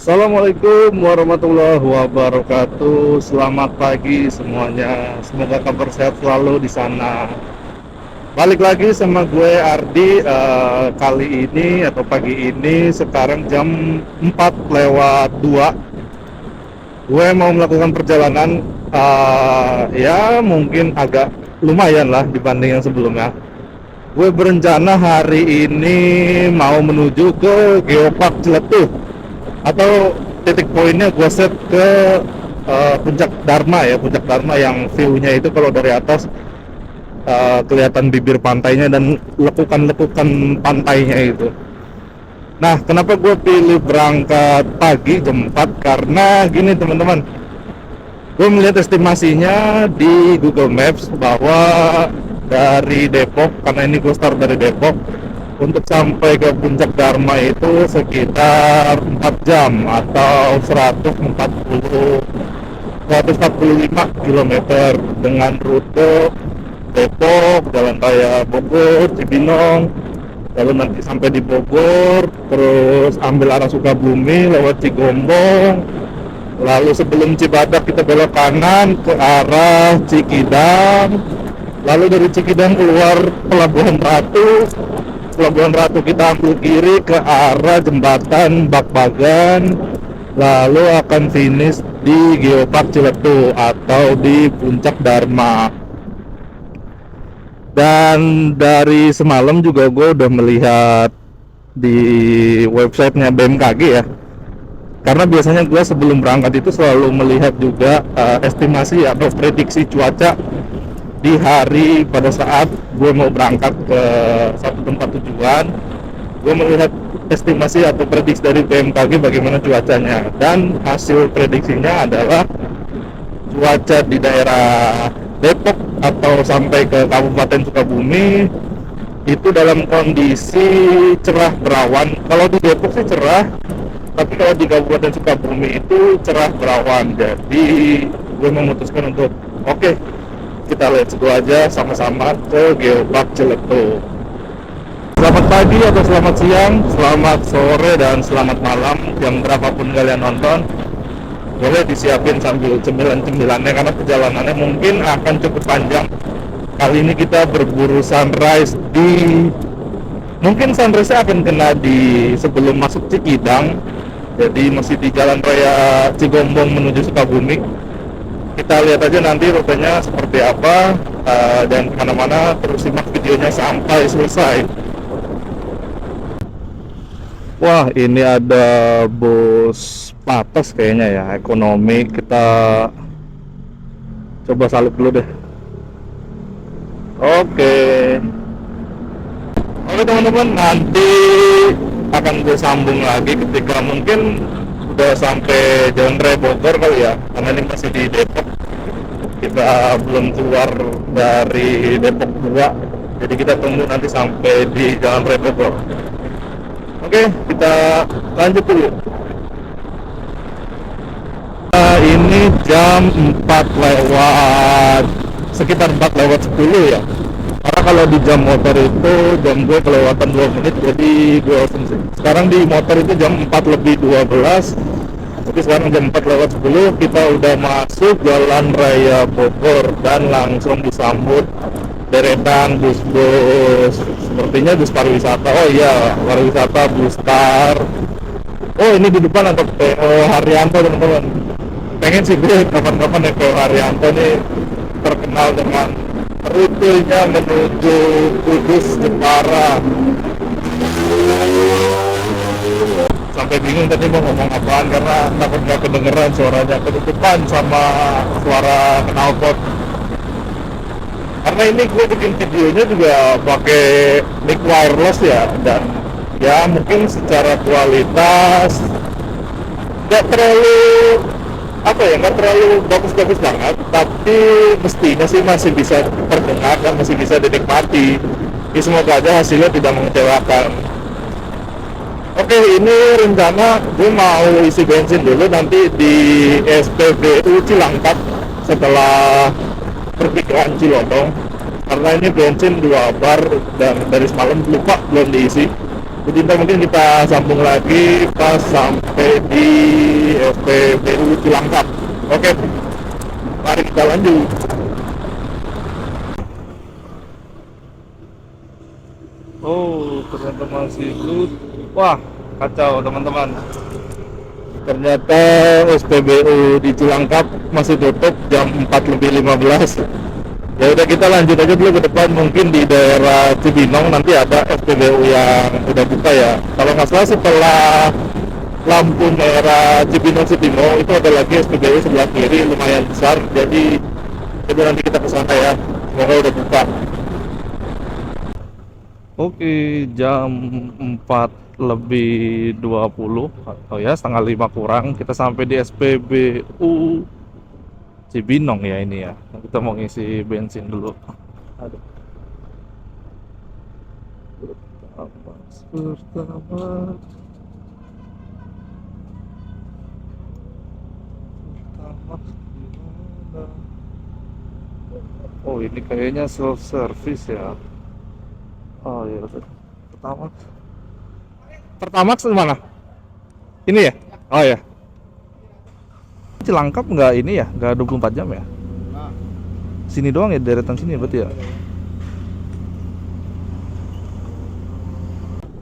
Assalamualaikum warahmatullahi wabarakatuh. Selamat pagi semuanya. Semoga kabar sehat selalu di sana. Balik lagi sama gue Ardi, kali ini atau pagi ini sekarang jam 4 lewat 2. Gue mau melakukan perjalanan, ya mungkin agak lumayan lah dibanding yang sebelumnya. Gue berencana hari ini mau menuju ke Geopark Ciletuh, atau titik poinnya gue set ke puncak Dharma ya, puncak Dharma yang view-nya itu kalau dari atas kelihatan bibir pantainya dan lekukan-lekukan pantainya itu. Nah, kenapa gue pilih berangkat pagi jam 4? Karena gini teman-teman, gue melihat estimasinya di Google Maps bahwa dari Depok, karena ini gue start dari Depok, untuk sampai ke puncak Dharma itu sekitar 4 jam atau 145 km dengan rute Depok, Jalan Raya Bogor, Cibinong, lalu nanti sampai di Bogor, terus ambil arah Sukabumi lewat Cigombong, lalu sebelum Cibadak kita belok kanan ke arah Cikidang, lalu dari Cikidang keluar Pelabuhan Ratu kita ambil kiri ke arah jembatan Bakbagan, lalu akan finish di Geopark Ciletuh atau di puncak Dharma. Dan dari semalam juga gue udah melihat di websitenya BMKG ya, karena biasanya gue sebelum berangkat itu selalu melihat juga estimasi atau prediksi cuaca di hari pada saat gue mau berangkat ke satu tempat tujuan. Gue melihat estimasi atau prediksi dari BMKG bagaimana cuacanya, dan hasil prediksinya adalah cuaca di daerah Depok atau sampai ke Kabupaten Sukabumi itu dalam kondisi cerah berawan. Kalau di Depok sih cerah, tapi kalau di Kabupaten Sukabumi itu cerah berawan. Jadi gue memutuskan untuk oke, kita let's go aja sama-sama ke Geopark Ciletuh. Selamat pagi atau selamat siang, selamat sore, dan selamat malam, jam berapapun kalian nonton. Boleh disiapin sambil cemilan-cemilannya karena perjalanannya mungkin akan cukup panjang. Kali ini kita berburu sunrise mungkin sunrise-nya akan kena di sebelum masuk Cikidang. Jadi masih di Jalan Raya Cigombong menuju Sukabumi. Kita lihat aja nanti rutenya seperti apa, dan kemana-mana terus simak videonya sampai selesai. Wah, ini ada bus patas kayaknya ya, ekonomi. Kita coba salip dulu deh. Oke. Oke teman-teman, nanti akan gue sambung lagi ketika mungkin udah sampai Jalan Raya Bogor kali ya, karena ini masih di Depok. Kita belum keluar dari Depok 2, jadi kita tunggu nanti sampai di Jalan Raya Bogor. Oke, kita lanjut dulu. Ini jam 4 lewat, sekitar 4 lewat 10 ya. Karena kalau di jam motor itu jam gue kelewatan 2 menit, jadi gue asumsi sekarang di motor itu jam 4 lebih 12. Tapi sekarang jam 4 lewat 10 kita udah masuk Jalan Raya Bogor dan langsung disambut deretan bus-bus, sepertinya bus pariwisata. Oh iya, pariwisata bus Star. Oh, ini di depan ada PO Haryanto teman-teman. Pengen sih gue kapan-kapan ya, PO Haryanto nih terkenal dengan rutenya menuju Kudus, Jepara. Sampai bingung tadi mau ngomong apaan karena takut nggak kedengeran, suaranya ketutupan sama suara knalpot. Karena ini gue bikin videonya juga pakai mic wireless ya, dan ya mungkin secara kualitas nggak terlalu nggak terlalu bagus-bagus banget, tapi mestinya sih masih bisa terdengar dan masih bisa dinikmati. Jadi semoga aja hasilnya tidak mengecewakan. Oke, ini rencana gue mau isi bensin dulu nanti di SPBU Cilangkap setelah pertigaan Cilodong, karena ini bensin 2 bar dan dari semalam lupa belum diisi. Jadi ntar mungkin kita sambung lagi pas sampai di SPBU Cilangkap. Oke, mari kita lanjut. Oh, ternyata masih tutup. Wah, kacau teman-teman. Ternyata SPBU di Cilangkap masih tutup jam 4:15. Ya udah, kita lanjut aja dulu ke depan. Mungkin di daerah Cibinong nanti ada SPBU yang udah buka ya. Kalau nggak salah setelah lampu merah Cibinong Sitimo itu ada lagi SPBU sebelah kiri lumayan besar. Jadi coba nanti kita ke sana ya. Semoga udah buka. Oke, jam 4:20. Oh ya, setengah 5 kurang kita sampai di SPBU Cibinong ya ini ya. Kita mau ngisi bensin dulu. Aduh. Pertama. Oh, ini kayaknya self service ya. Oh iya, Pertamax. Pertamax mana? Ini ya? Oh ya. Cilangkap nggak ini ya? Nggak 24 jam ya? Sini doang ya, deretan sini berarti ya?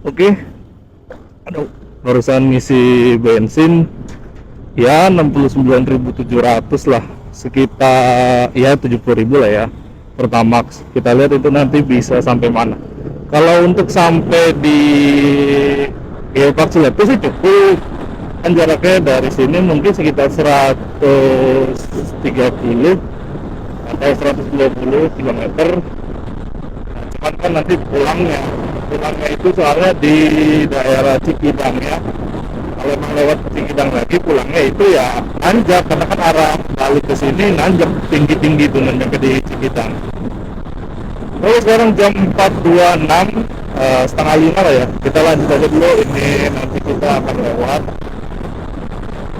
Oke. Aduh, barusan ngisi bensin ya 69.700 lah, sekitar ya 70.000 lah ya Pertamax. Kita lihat itu nanti bisa sampai mana. Kalau untuk sampai di Geopark Ciletu sih cukup, kan jaraknya dari sini mungkin sekitar 130 atau 120 kilometer. Nah, cuman kan nanti pulangnya itu soalnya di daerah Cikidang ya. Kalau emang lewat Cikidang lagi pulangnya itu ya nanjak, karena kan arah balik ke sini nanjak tinggi-tinggi tuh, nanjak ke di Cikidang. Lalu sekarang jam 4.26, setengah 5 lah ya. Kita lanjut aja dulu, ini nanti kita akan lewat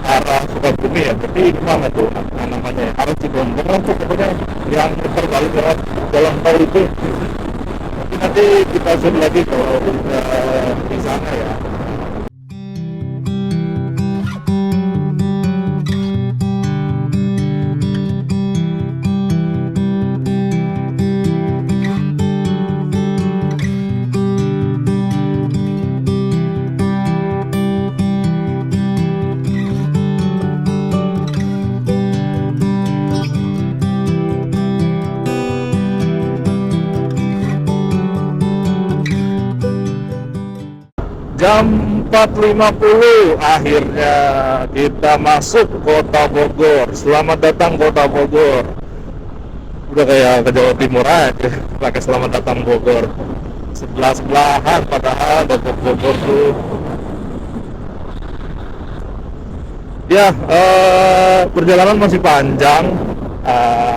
arah Sukabumi ya. Berarti ini mana tuh namanya ya? Arah Cigombong lah tuh pokoknya, yang terbalik lewat jalan tol itu. Nanti kita zoom lagi kalau udah di sana ya. Jam 4.50 akhirnya kita masuk Kota Bogor. Selamat datang Kota Bogor. Udah kayak ke Jawa Timur aja pakai selamat datang Bogor. Sebelah-sebelahan padahal Depok Bogor tuh. Ya, perjalanan masih panjang.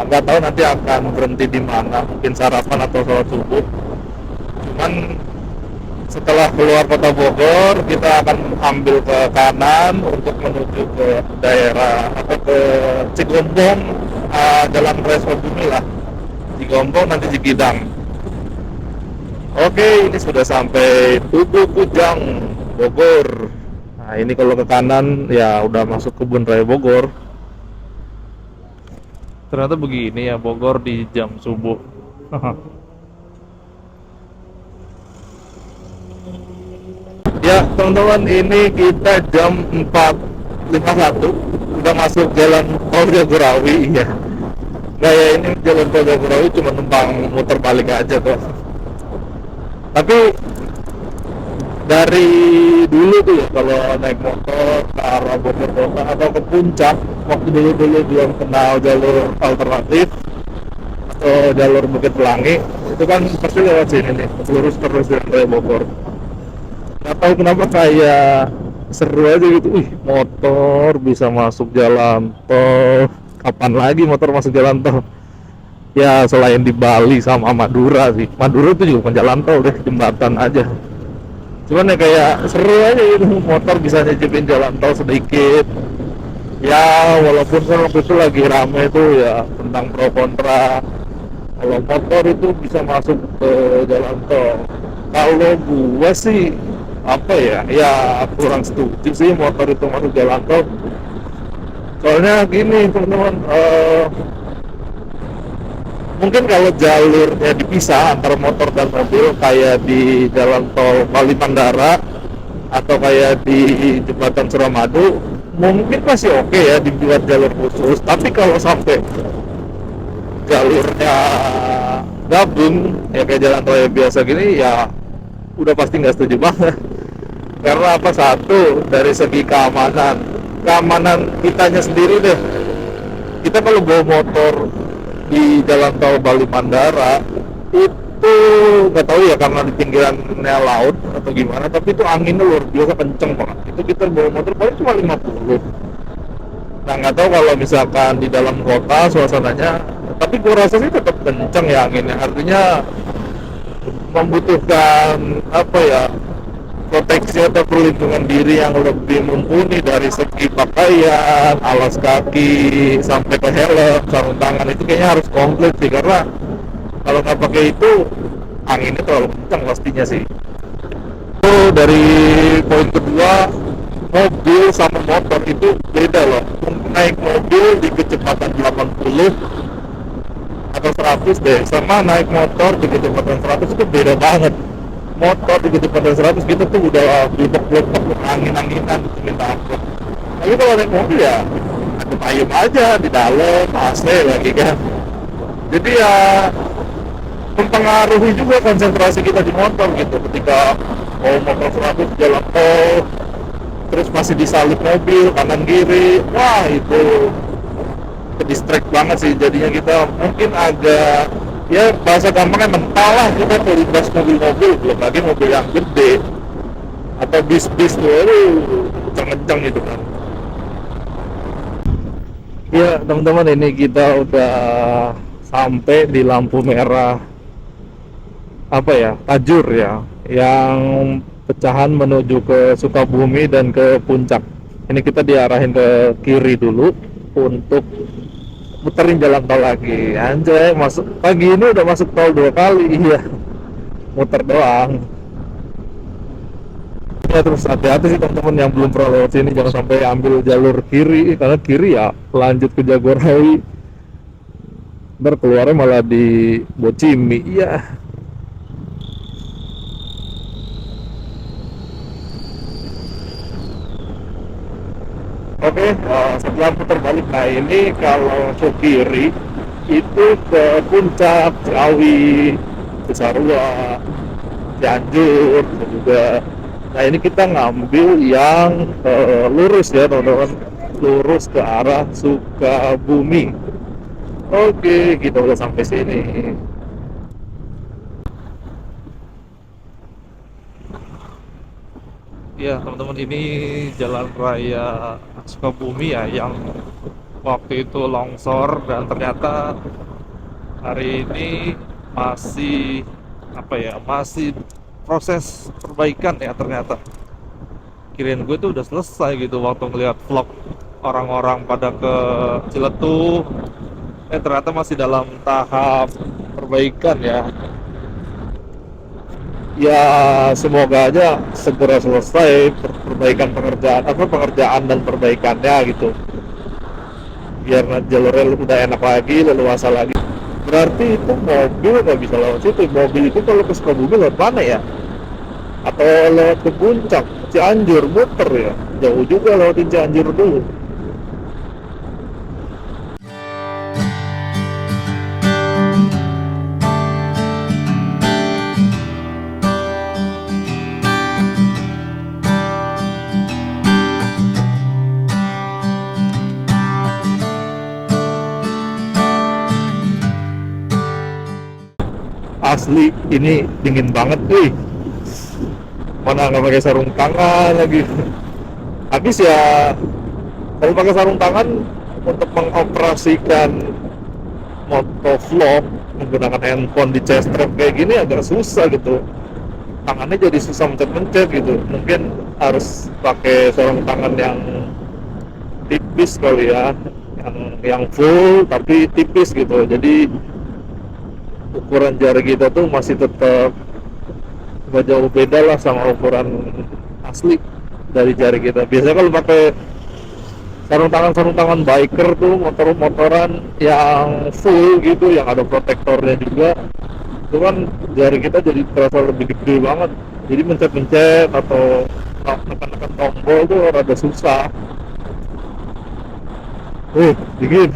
Nggak tahu nanti akan berhenti di mana, mungkin sarapan atau sholat subuh. Cuman setelah keluar Kota Bogor, kita akan ambil ke kanan untuk menuju ke daerah atau ke Cigombong, jalan Raya Sukabumi lah. Cigombong nanti Cikidang. Oke, ini sudah sampai Tugu Kujang Bogor. Nah, ini kalau ke kanan ya udah masuk kebun raya Bogor. Ternyata begini ya Bogor di jam subuh. Ya teman-teman, ini kita jam 4.51 udah masuk jalan tol Jagorawi ya. Nah ya, ini jalan tol Jagorawi cuma numpang muter balik aja kok. Tapi dari dulu tuh ya, kalau naik motor ke arah Bogor kota atau ke puncak, waktu dulu belum kenal jalur alternatif atau jalur Bukit Pelangi, itu kan pasti lewat sini nih, lurus terus dari Bogor. Nggak tahu kenapa kayak seru aja gitu. Motor bisa masuk jalan tol. Kapan lagi motor masuk jalan tol? Ya selain di Bali sama Madura sih. Madura itu juga bukan jalan tol deh, jembatan aja. Cuman ya kayak seru aja gitu, motor bisa nyicipin jalan tol sedikit. Ya walaupun kan waktu itu lagi rame tuh ya tentang pro kontra. Kalau motor itu bisa masuk ke jalan tol. Kalau gua sih apa ya, ya kurang setuju sih motor itu masuk jalan tol. Soalnya gini teman-teman, mungkin kalau jalurnya dipisah antara motor dan mobil kayak di jalan tol Bali Mandara atau kayak di jembatan Suramadu, mungkin masih oke ya dibuat jalur khusus. Tapi kalau sampai jalurnya gabung ya kayak jalan tol yang biasa gini, ya udah pasti nggak setuju banget. Karena apa? Satu, dari segi keamanan kitanya sendiri deh. Kita kalau bawa motor di jalan tol Bali Mandara itu nggak tahu ya karena di pinggirannya laut atau gimana, tapi itu anginnya luar biasa kenceng banget. Itu kita bawa motor paling cuma 50. Nah nggak tahu kalau misalkan di dalam kota suasananya, tapi gua rasa sih tetap kenceng ya anginnya. Artinya membutuhkan apa ya, proteksi atau perlindungan diri yang lebih mumpuni dari segi pakaian, alas kaki, sampai ke helm, sarung tangan, itu kayaknya harus komplit sih, karena kalau nggak pakai itu anginnya terlalu kencang pastinya sih. Itu dari poin kedua, mobil sama motor itu beda loh. Naik mobil di kecepatan 80 atau 100 deh, sama naik motor di kecepatan 100 itu beda banget. Motor di kecepatan 100 kita tuh udah blok-blok angin-anginan gitu, minta ampun. Tapi kalau naik mobil ya adem ayem aja di dalam AC lagi kan. Jadi ya mempengaruhi juga konsentrasi kita di motor gitu. Ketika motor 100 jalan tol terus masih disalip mobil kanan kiri, wah itu ke distract banget sih. Jadinya kita mungkin agak, ya bahasa gampangnya mental lah kita terlindas mobil-mobil, belum lagi mobil yang gede atau bis-bis tuh, kenceng-kenceng gitu kan. Ya teman-teman, ini kita udah sampai di lampu merah apa ya, Tajur ya, yang pecahan menuju ke Sukabumi dan ke Puncak. Ini kita diarahin ke kiri dulu untuk muterin jalan tol lagi. Anjay, masuk pagi ini udah masuk tol 2 kali. Iya, muter doang ya. Terus hati-hati sih teman-teman yang belum pernah lewat sini, jangan sampai ambil jalur kiri, karena kiri ya lanjut ke Jagorawi, ntar keluarnya malah di Bocimi. Iya. Oke, setelah putar balik, nah ini kalau ke kiri itu ke Puncak, Ciawi, Cisarua, Cianjur juga. Nah ini kita ngambil yang lurus ya teman-teman, lurus ke arah Sukabumi. Oke, kita udah sampai sini. Ya teman-teman, ini jalan raya Sukabumi ya, yang waktu itu longsor dan ternyata hari ini masih apa ya, masih proses perbaikan ya. Ternyata kirain gue tuh udah selesai gitu waktu ngeliat vlog orang-orang pada ke Ciletuh, ternyata masih dalam tahap perbaikan ya. Ya semoga aja segera selesai perbaikan pengerjaan dan perbaikannya gitu, biar jalurnya udah enak lagi, leluasa lagi. Berarti itu mobil nggak bisa lewat situ. Mobil itu kalau ke Sukabumi lewat mana ya? Atau lewat ke Puncak, Cianjur, muter ya? Jauh juga lewatin Cianjur dulu. Asli ini dingin banget nih, mana nggak pakai sarung tangan lagi. Habis ya, kalau pakai sarung tangan untuk mengoperasikan motovlog menggunakan handphone di chest strap kayak gini agak susah gitu, tangannya jadi susah mencet-mencet gitu. Mungkin harus pakai sarung tangan yang tipis kali ya, yang full tapi tipis gitu, jadi ukuran jari kita tuh masih tetap gak jauh beda lah sama ukuran asli dari jari kita. Biasanya kalau pakai sarung tangan biker tuh, motoran yang full gitu, yang ada protektornya juga, itu kan jari kita jadi terasa lebih gede banget, jadi mencet-mencet atau nekan-nekan tombol tuh rada susah. Dingin.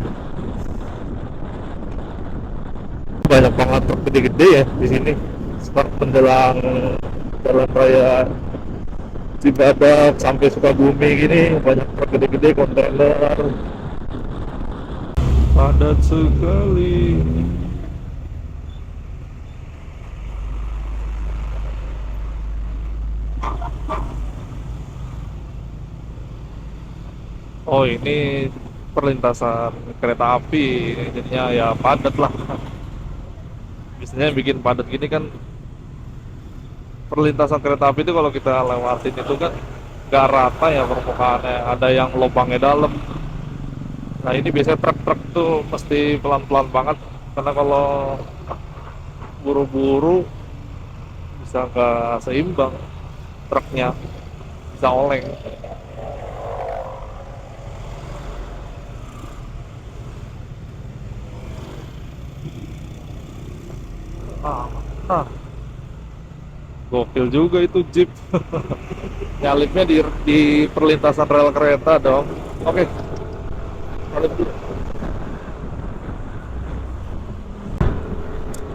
Banyak banget truk gede-gede ya di sini. Start menjelang jalan raya Cibadak sampai Sukabumi gini, banyak truk gede-gede, kontainer. Padat sekali. Oh, ini perlintasan kereta api, jadinya ya padat lah. Biasanya yang bikin padat gini kan perlintasan kereta api itu kalau kita lewatin itu kan gak rata ya permukaannya, ada yang lubangnya dalam. Nah ini biasanya truk-truk tuh mesti pelan-pelan banget, karena kalau buru-buru bisa nggak seimbang, truknya bisa oleng. ah, ah. Gokil juga itu Jeep. Nyalipnya di perlintasan rel kereta dong. Oke, nyalip dulu.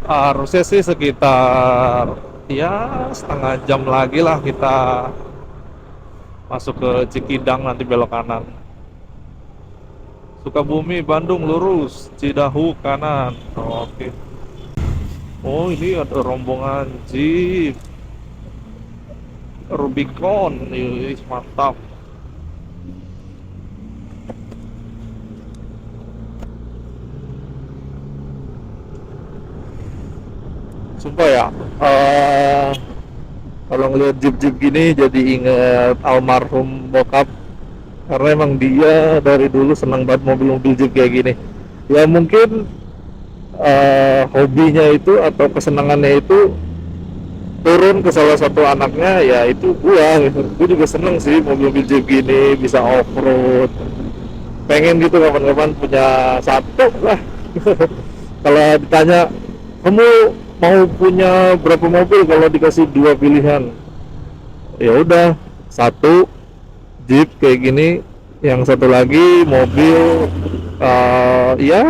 Harusnya sih sekitar ya setengah jam lagi lah kita masuk ke Cikidang, nanti belok kanan. Sukabumi, Bandung lurus, Cidahu kanan. Oke. Oh, ini ada rombongan Jeep Rubicon. Ih, mantap. Sumpah ya, kalau ngeliat Jeep-Jeep gini jadi inget almarhum bokap, karena emang dia dari dulu senang banget mobil-mobil Jeep kayak gini. Ya mungkin hobinya itu atau kesenangannya itu turun ke salah satu anaknya, ya itu gua gitu. Gua juga seneng sih mobil-mobil Jeep gini, bisa off-road. Pengen gitu kapan-kapan punya satu lah. Kalau ditanya kamu mau punya berapa mobil, kalau dikasih dua pilihan, ya udah, satu Jeep kayak gini, yang satu lagi mobil ya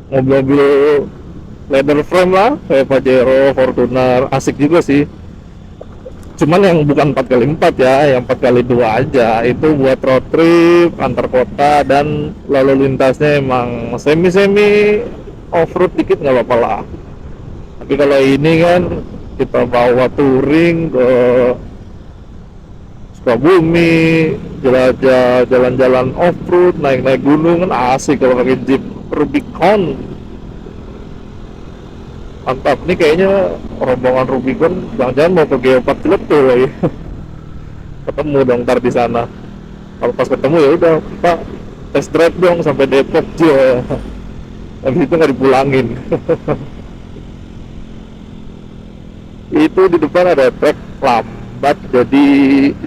mobil-mobil leather frame lah, kayak Pajero, Fortuner, asik juga sih. Cuman yang bukan 4x4 ya, yang 4x2 aja, itu buat road trip antar kota dan lalu lintasnya emang semi-semi off-road dikit nggak apa-apa lah. Tapi kalau ini kan kita bawa touring ke Sukabumi, jelajah jalan-jalan off-road, naik-naik gunung, kan asik kalau pakai Jeep Rubicon. Mantap, ini kayaknya rombongan Rubicon jangan-jangan mau ke Geopark Ciletu lagi. Ketemu dong ntar di sana. Kalau pas ketemu ya udah, Pak, test drive dong sampai Depok aja. Habis itu nggak dipulangin. Itu di depan ada trek lambat, jadi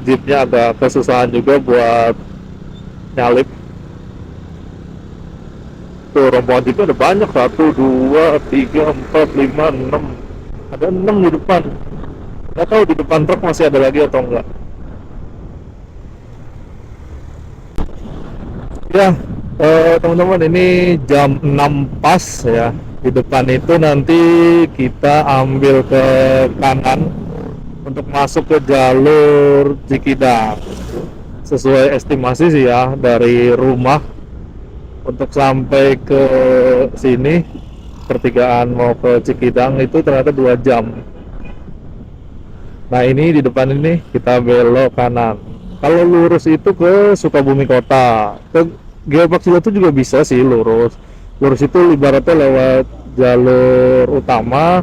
jeepnya agak kesusahan juga buat nyalip. Tuh rombongan jeepnya ada banyak, 1, 2, 3, 4, 5, 6, ada 6 di depan. Nggak tahu di depan truk masih ada lagi atau enggak. Ya, teman-teman, ini jam 6 pas ya. Di depan itu nanti kita ambil ke kanan untuk masuk ke jalur Cikidang. Sesuai estimasi sih ya, dari rumah untuk sampai ke sini pertigaan mau ke Cikidang itu ternyata 2 jam. Nah ini di depan ini kita belok kanan. Kalau lurus itu ke Sukabumi kota, ke Geopark Ciletu juga bisa sih lurus. Lurus itu ibaratnya lewat jalur utama,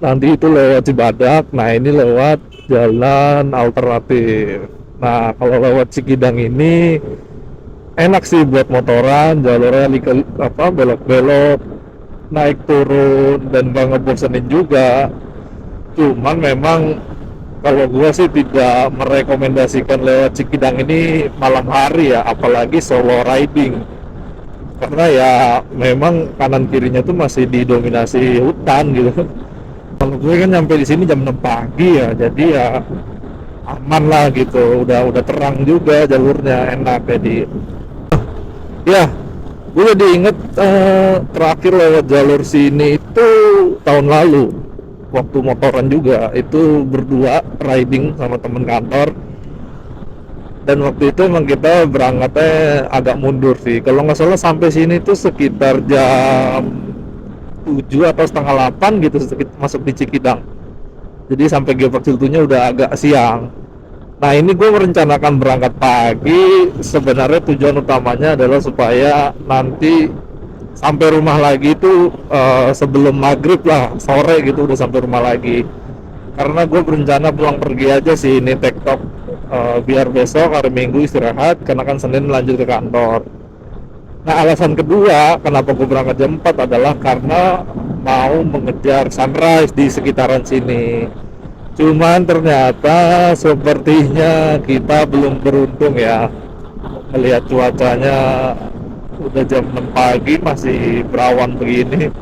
nanti itu lewat Cibadak. Nah ini lewat jalan alternatif. Nah kalau lewat Cikidang ini enak sih buat motoran, jalurnya belok-belok, naik turun dan nggak ngebosenin juga. Cuman memang Kalau gua sih tidak merekomendasikan lewat Cikidang ini malam hari ya, apalagi solo riding. Karena ya memang kanan kirinya tuh masih didominasi hutan gitu. Kalau gue kan nyampe di sini jam 6 pagi ya, jadi ya aman lah gitu. Udah terang juga jalurnya, enak jadi. Ya, gue jadi inget terakhir lewat jalur sini itu tahun lalu, waktu motoran juga, itu berdua riding sama temen kantor. Dan waktu itu emang kita berangkatnya agak mundur sih, kalau nggak salah sampai sini tuh sekitar jam 7 atau setengah 8 gitu, masuk di Cikidang. Jadi sampai Geopark Ciltunya udah agak siang. Nah ini gue merencanakan berangkat pagi, sebenarnya tujuan utamanya adalah supaya nanti sampai rumah lagi itu sebelum maghrib lah, sore gitu udah sampai rumah lagi. Karena gue berencana pulang pergi aja sih ini TikTok, biar besok hari Minggu istirahat, karena kan Senin lanjut ke kantor. Nah alasan kedua kenapa gue berangkat jam 4 adalah karena mau mengejar sunrise di sekitaran sini. Cuman ternyata sepertinya kita belum beruntung ya, melihat cuacanya udah jam 6 pagi masih berawan begini,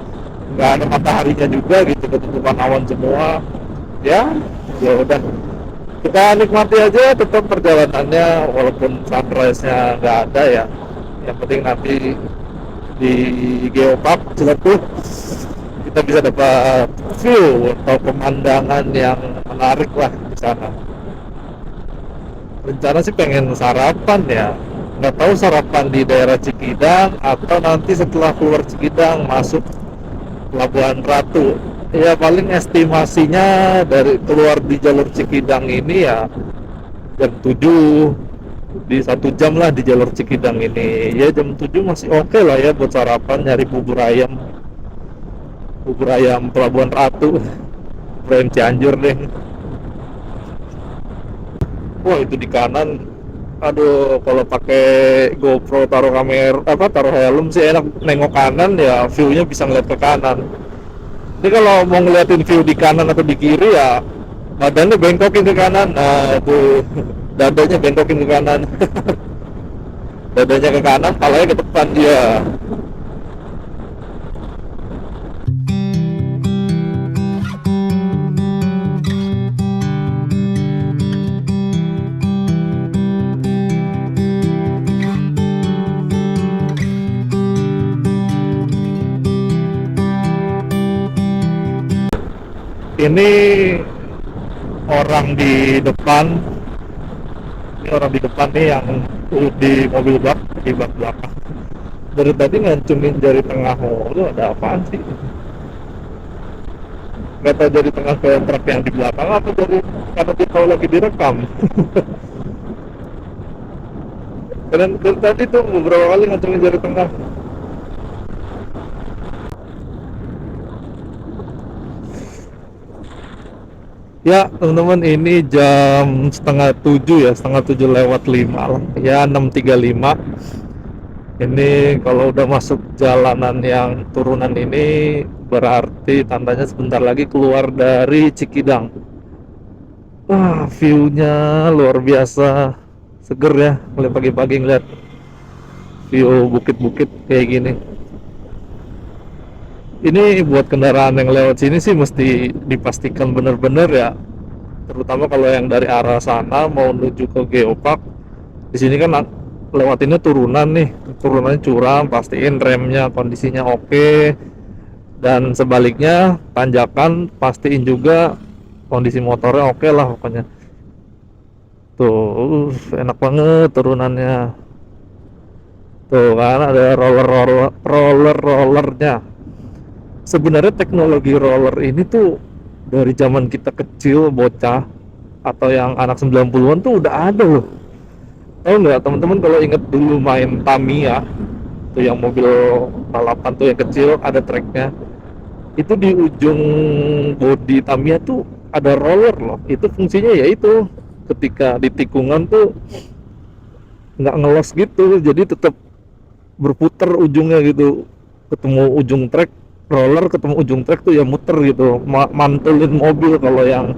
nggak ada mataharinya juga gitu, ketutupan awan semua. Ya, ya udah, kita nikmati aja tetap perjalanannya walaupun sunrise-nya nggak ada ya. Yang penting nanti di Geopark Ciletuh kita bisa dapat view atau pemandangan yang menarik lah di sana. Rencana sih pengen sarapan ya, nggak tahu sarapan di daerah Cikidang atau nanti setelah keluar Cikidang masuk Pelabuhan Ratu. Ya paling estimasinya dari keluar di jalur Cikidang ini ya jam 7, di 1 jam lah di jalur Cikidang ini. Ya jam 7 masih oke lah ya buat sarapan, nyari bubur ayam Pelabuhan Ratu, bubur ayam Cianjur deh. Wah itu di kanan, aduh kalau pakai GoPro taruh kamera taruh helm sih enak, nengok kanan ya view-nya bisa ngeliat ke kanan. Ini kalau mau ngeliatin view di kanan atau di kiri ya badannya bengkokin ke kanan, nah itu dadanya bengkokin ke kanan. Dadanya ke kanan, palanya ke depan dia. Ini orang di depan, nih yang di mobil bak, di bak belakang. Dari tadi ngancungin jari tengah mulu, ada apaan sih? Gak tau jari tengah ke truk yang di belakang atau karena dia tahu lagi direkam. Dan dari tadi tuh beberapa kali ngancungin jari tengah. Ya teman-teman, ini jam setengah 7 ya, setengah 7 lewat 5 lah ya, 6.35. Ini kalau udah masuk jalanan yang turunan ini berarti tandanya sebentar lagi keluar dari Cikidang. Wah view-nya luar biasa, seger ya ngeliat pagi-pagi ngeliat view bukit-bukit kayak gini. Ini buat kendaraan yang lewat sini sih mesti dipastikan bener-bener ya, terutama kalau yang dari arah sana mau menuju ke Geopark. Di sini kan lewatinnya turunan nih, turunannya curam, pastiin remnya kondisinya oke, dan sebaliknya tanjakan pastiin juga kondisi motornya oke lah pokoknya. Tuh enak banget turunannya, tuh kan ada rollernya. Sebenarnya teknologi roller ini tuh dari zaman kita kecil bocah atau yang anak 90-an tuh udah ada loh. Tahu nggak teman-teman kalau inget dulu main Tamiya tuh, yang mobil balapan tuh yang kecil ada treknya. Itu di ujung bodi Tamiya tuh ada roller loh. Itu fungsinya yaitu ketika di tikungan tuh nggak ngelos gitu, jadi tetap berputar ujungnya gitu, ketemu ujung trek roller, ketemu ujung trek tuh ya muter gitu, mantulin mobil kalau yang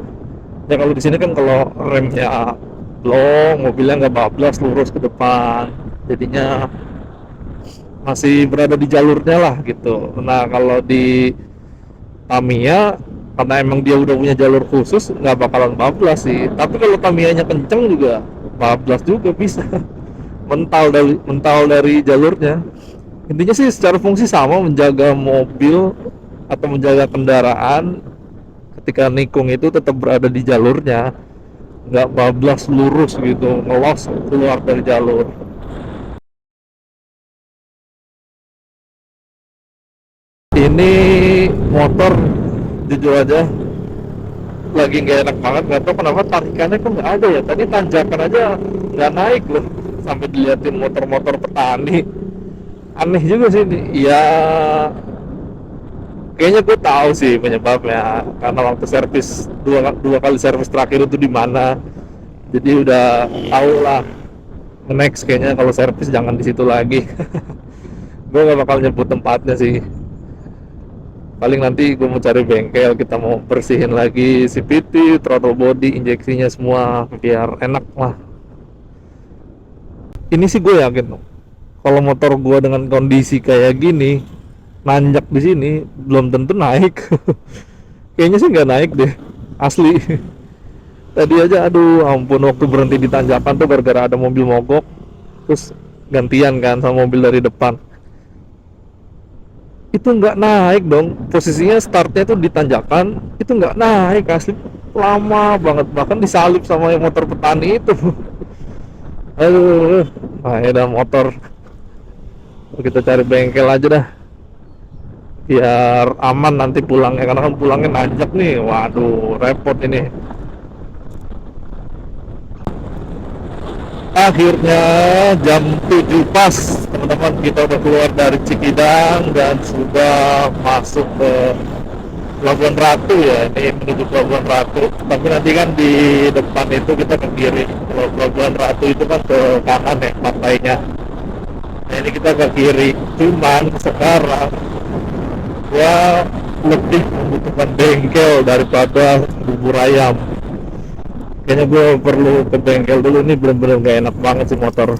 Ya kalau di sini kan kalau remnya blong, mobilnya nggak bablas lurus ke depan, jadinya masih berada di jalurnya lah gitu. Nah kalau di Tamiya, karena emang dia udah punya jalur khusus, nggak bakalan bablas sih. Tapi kalau Tamiyanya kenceng juga bablas juga bisa. Mental dari jalurnya. Intinya sih secara fungsi sama, menjaga mobil atau menjaga kendaraan ketika nikung itu tetap berada di jalurnya, nggak bablas lurus gitu, ngelos keluar dari jalur. Ini motor jujur aja lagi nggak enak banget, nggak tahu kenapa tarikannya kok nggak ada ya. Tadi tanjakan aja nggak naik loh, sampai diliatin motor-motor petani. Aneh juga sih ini ya. Kayaknya gue tahu sih penyebabnya, karena waktu servis dua kali servis terakhir itu di mana, jadi udah tahu lah. Next kayaknya kalau servis jangan di situ lagi. Gue gak bakal nyebut tempatnya sih. Paling nanti gue mau cari bengkel, kita mau bersihin lagi CVT, throttle body, injeksinya semua biar enak lah. Ini sih gue yakin kalau motor gue dengan kondisi kayak gini nanjak di sini belum tentu naik. Kayaknya sih nggak naik deh, asli. Tadi aja aduh ampun, waktu berhenti di tanjakan tuh gara-gara ada mobil mogok, terus gantian kan sama mobil dari depan, itu nggak naik dong. Posisinya startnya tuh di tanjakan, itu nggak naik asli, lama banget, bahkan disalip sama yang motor petani itu. Aduh, nah ya motor kita cari bengkel aja dah biar aman nanti pulangnya, karena kan pulangnya nanjak nih, waduh repot ini. Akhirnya jam 7 pas teman-teman, kita udah keluar dari Cikidang dan sudah masuk ke Pelabuhan Ratu ya. Ini menuju Pelabuhan Ratu, tapi nanti kan di depan itu kita ke kiri. Kalau Pelabuhan Ratu itu kan ke kanan ya pantainya, nah ini kita ke kiri. Cuman sekarang gua lebih membutuhkan bengkel daripada bubur ayam. Kayaknya gue perlu ke bengkel dulu, nih bener-bener gak enak banget sih motor.